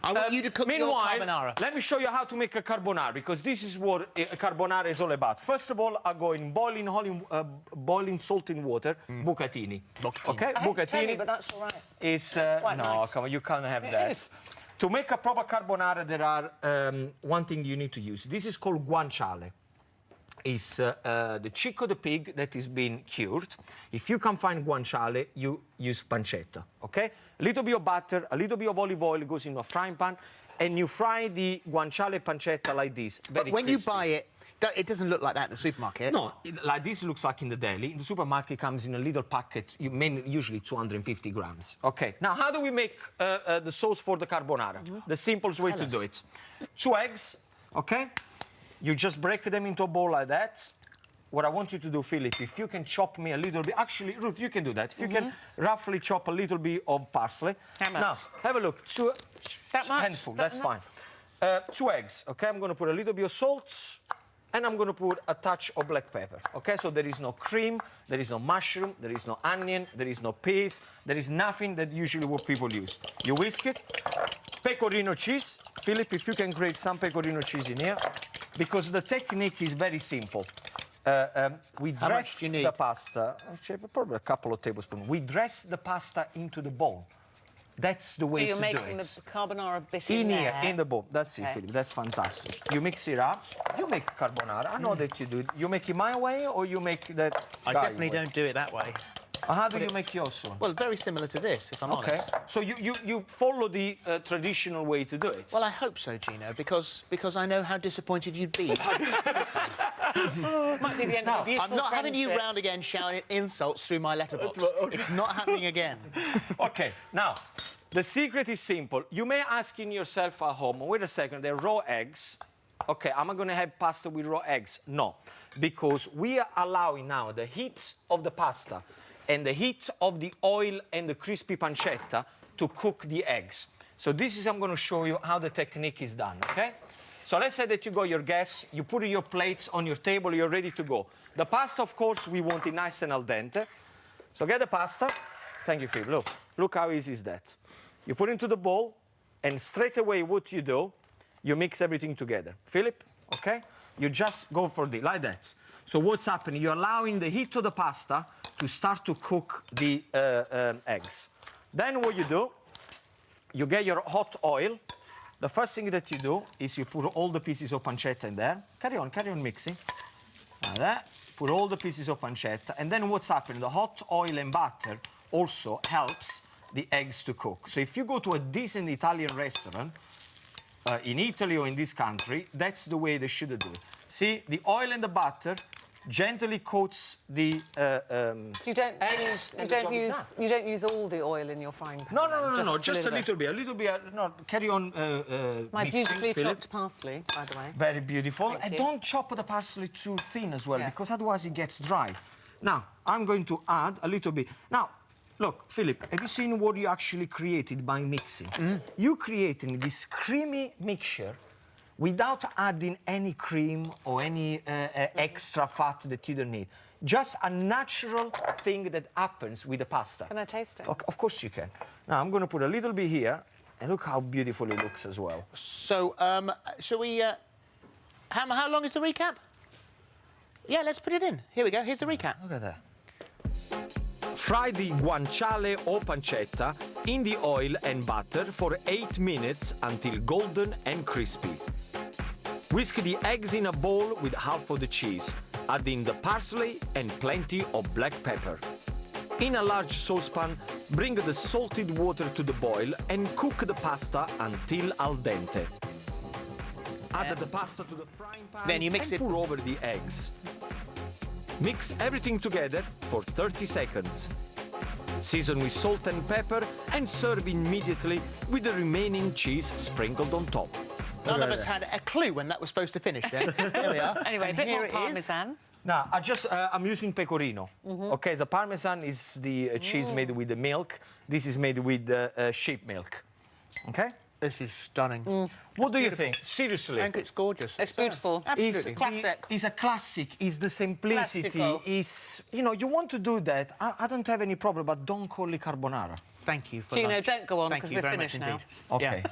I want you to cook your carbonara. Let me show you how to make a carbonara, because this is what a carbonara is all about. First of all, I go in boiling salt in water, Bucatini. Okay, Bucatini. But that's all right. Is no, nice. Come on, you can't have that. Is. To make a proper carbonara, there are one thing you need to use. This is called guanciale. It's the cheek of the pig that is being cured. If you can't find guanciale, you use pancetta, okay? A little bit of butter, a little bit of olive oil goes in a frying pan, and you fry the guanciale pancetta like this. But when you buy it, it doesn't look like that in the supermarket. No, like this looks like in the deli. In the supermarket, it comes in a little packet, usually 250 grams. Okay, now how do we make the sauce for the carbonara? The simplest way to do it. 2 eggs, okay? You just break them into a bowl like that. What I want you to do, Philip, if you can chop me a little bit... Actually, Ruth, you can do that. If you can roughly chop a little bit of parsley. How much? Now, have a look. That much? Handful, that's fine. 2 eggs, okay? I'm going to put a little bit of salt, and I'm going to put a touch of black pepper, okay? So there is no cream, there is no mushroom, there is no onion, there is no peas, there is nothing that usually what people use. You whisk it. Pecorino cheese. Philip, if you can grate some pecorino cheese in here, because the technique is very simple. We dress the pasta, actually, probably a couple of tablespoons. We dress the pasta into the bowl. That's the way to do it. So you're making the carbonara bit in here, in the bowl. That's it, Philip. That's fantastic. You mix it up. You make carbonara. I know that you do. You make it my way, or you make that I definitely don't do it that way. How do you make yours? Well, very similar to this, if I'm honest. So you follow the traditional way to do it? Well, I hope so, Gino, because I know how disappointed you'd be. Might be the end of a beautiful I'm not having friendship. you round again shouting insults through my letterbox. It's not happening again. OK, now, the secret is simple. You may ask yourself at home, wait a second, they're raw eggs. OK, am I going to have pasta with raw eggs? No, because we are allowing now the heat of the pasta and the heat of the oil and the crispy pancetta to cook the eggs. So this is, I'm going to show you how the technique is done, OK? So let's say that you got your gas, you put your plates on your table, you're ready to go. The pasta, of course, we want it nice and al dente. So get the pasta. Thank you, Phil. Look how easy is that. You put it into the bowl, and straight away what you do, you mix everything together. Philip, OK? You just go for it, like that. So what's happening? You're allowing the heat of the pasta to start to cook the eggs. Then what you do, you get your hot oil. The first thing that you do is you put all the pieces of pancetta in there. Carry on mixing. Like that. Put all the pieces of pancetta. And then what's happening? The hot oil and butter also helps the eggs to cook. So if you go to a decent Italian restaurant, in Italy or in this country, that's the way they should do it. See, the oil and the butter gently coats the You don't use all the oil in your frying pan. No, just a little bit. No, carry on My mixing, beautifully Philip. chopped parsley, by the way. Very beautiful. Thank And you. don't chop the parsley too thin as well, because otherwise it gets dry. Now, I'm going to add a little bit. Now, look, Philip, have you seen what you actually created by mixing? You created this creamy mixture without adding any cream or any extra fat that you don't need. Just a natural thing that happens with the pasta. Can I taste it? Of course you can. Now, I'm going to put a little bit here, and look how beautiful it looks as well. So, shall we... how long is the recap? Yeah, let's put it in. Here we go. Here's the recap. Look at that. Fry the guanciale or pancetta in the oil and butter for 8 minutes until golden and crispy. Whisk the eggs in a bowl with half of the cheese, add in the parsley and plenty of black pepper. In a large saucepan, bring the salted water to the boil and cook the pasta until al dente. Add the pasta to the frying pan Then you mix and it. pour over the eggs. Mix everything together for 30 seconds. Season with salt and pepper and serve immediately with the remaining cheese sprinkled on top. None of us had a clue when that was supposed to finish then. Here we are. Anyway, And a bit here more it is. parmesan. Now, I'm using pecorino. Okay, the parmesan is the cheese made with the milk. This is made with sheep milk. Okay? This is stunning. What do you think? Seriously. I think it's gorgeous. It's beautiful. Absolutely. Classic. It's a classic. It's the simplicity. Classical. It's, you know, you want to do that. I don't have any problem, but don't call it carbonara. Thank you for Gino, lunch. don't go on, Thank because you we're very much finished now. indeed. Okay. Yeah.